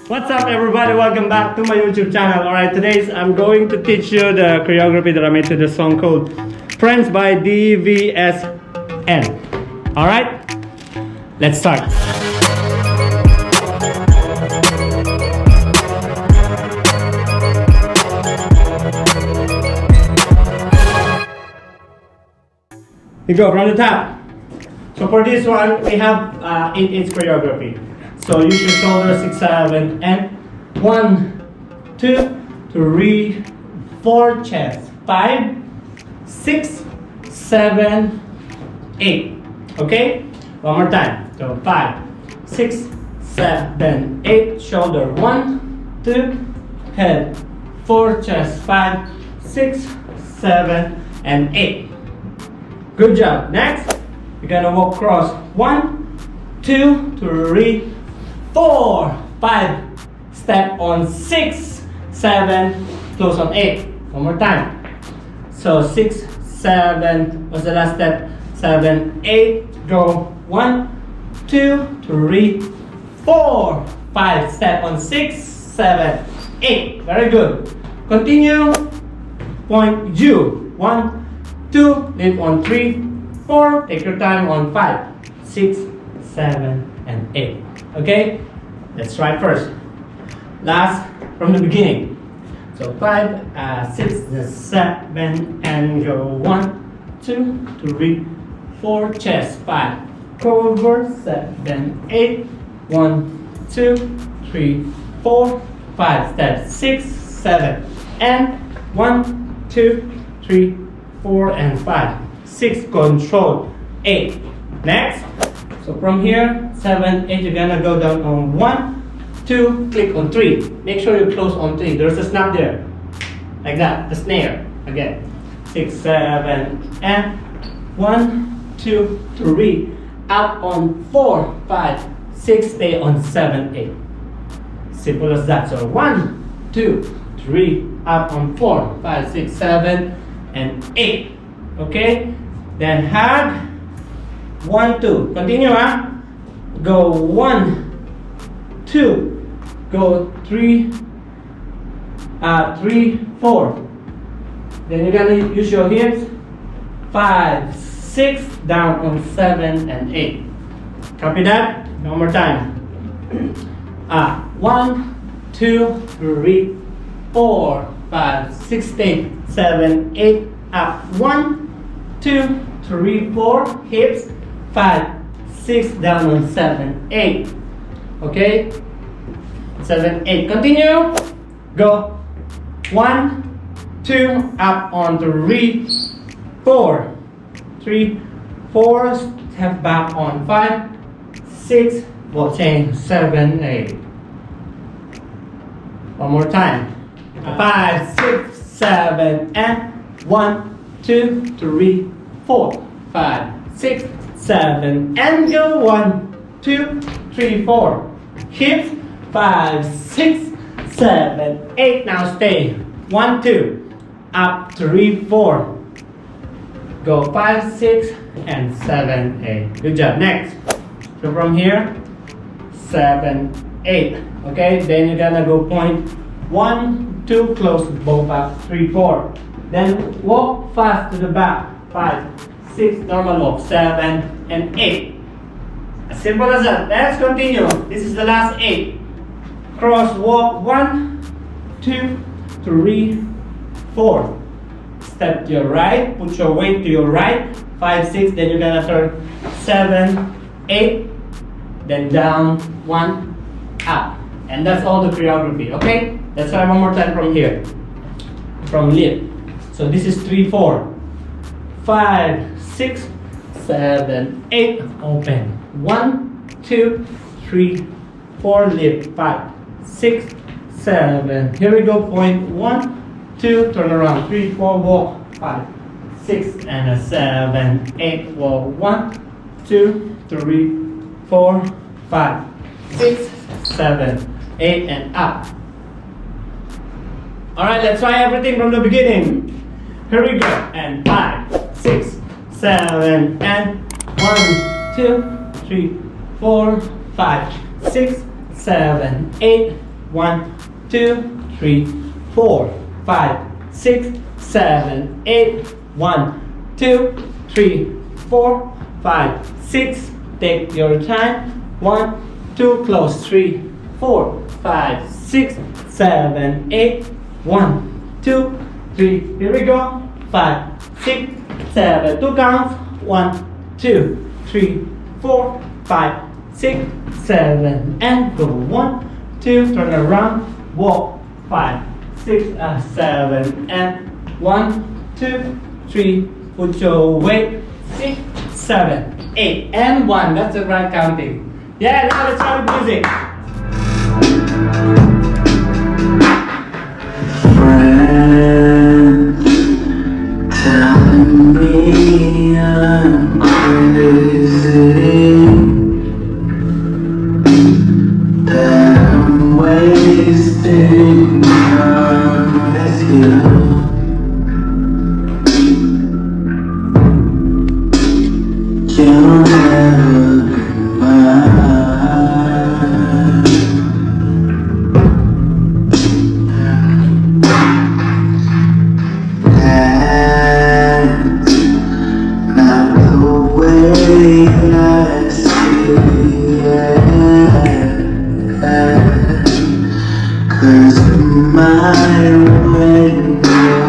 What's up everybody, welcome back to my YouTube channel. Alright, today I'm going to teach you the choreography that I made to the song called Friends by Dvsn. Alright, let's start. You go from the top. So for this one, we have 8/8 choreography. So use your shoulders, 6, 7, and 1, 2, 3, 4, chest, 5, 6, 7, 8. Okay? One more time. So 5, 6, 7, 8. Shoulder 1, 2, head 4, chest 5, 6, 7, and 8. Good job. Next, you're gonna walk cross 1, 2, 3, 4, 5, step on 6, 7, close on 8. One more time. So 6, 7, what's the last step? 7, 8, go 1, 2, 3, 4, 5, step on 6, 7, 8. Very good. Continue. Point U. 1, 2, lift on 3, 4, take your time on 5, 6, 7, and 8. Okay? Let's try first. Last from the beginning. So 5, 6, 7, and go 1, 2, 3, 4, chest 5, cover 7, 8, 1, 2, 3, 4, 5, step 6, 7, and 1, 2, 3, 4, and 5, 6, control 8. Next. So from here, 7, 8, you're gonna go down on 1, 2, click on 3. Make sure you close on 3. There's a snap there. Like that, the snare. Again. 6, 7, and 1, 2, 3. Up on 4, 5, 6, stay on 7, 8. Simple as that. So 1, 2, 3, up on 4, 5, 6, 7, and 8. Okay? Then hug. 1, 2. Continue, huh? Go 1, 2. Go 3, 3, 4. Then you're gonna use your hips. 5, 6. Down on 7 and 8. Copy that? One more time. 1, 2, 3, 4, 5, 6, 7, 8. Up. 1, 2, 3, 4. Hips. 5, 6, down on 7, 8. Okay? 7, 8. Continue. Go. 1, 2, up on 3, 4. 3, 4, step back on 5, 6, we'll change 7, 8. One more time. 5, 6, 7, and 1, 2, 3, 4, 5, 6, 7, and go 1, 2, 3, 4. Hips. 5, 6, 7, 8. Now stay. 1, 2. Up 3, 4. Go 5, 6, and 7, 8. Good job. Next. So from here, 7, 8. Okay. Then you're gonna go point 1, 2, close both up. 3, 4. Then walk fast to the back. 5, 6, normal walk. 7, and 8. As simple as that. Let's continue. This is the last 8. Cross walk 1, 2, 3, 4. Step to your right. Put your weight to your right. 5, 6. Then you're gonna turn 7, 8. Then down 1, up. And that's all the choreography. Okay? Let's try one more time from here. From lip. So this is 3, 4. 5, 6, 7, 8. Open. 1, 2, 3, 4. Lip. 5, 6, 7. Here we go. Point 1, 2. Turn around. 3, 4. Walk. 5, 6, and a 7, 8. Walk. 1, 2, 3, 4, 5, 6, 7, 8, and up. Alright, let's try everything from the beginning. Here we go. And 5, 6, 7, and 1, 2, 3, 4, 5, 6, 7, 8, 1, 2, 3, 4, 5, 6, 7, 8. 1, 2, 3, 4, 5, 6. Take your time. 1, 2, close. 3, 4, 5, 6, 7, 8. 1, 2, 3. Here we go. 5, 6, 7. 2 counts. 1, 2, 3, 4, 5, 6, 7, and go. 1, 2. Turn around. Walk. 5, 6, 7, and 1, 2, 3. Put your weight. 6, 7, 8, and 1. That's the right counting. Yeah, now let's start with music. Friends telling me I'm crazy, that I'm wasting time with you. You'll never be mine. That's not the way I see it. 'Cause my window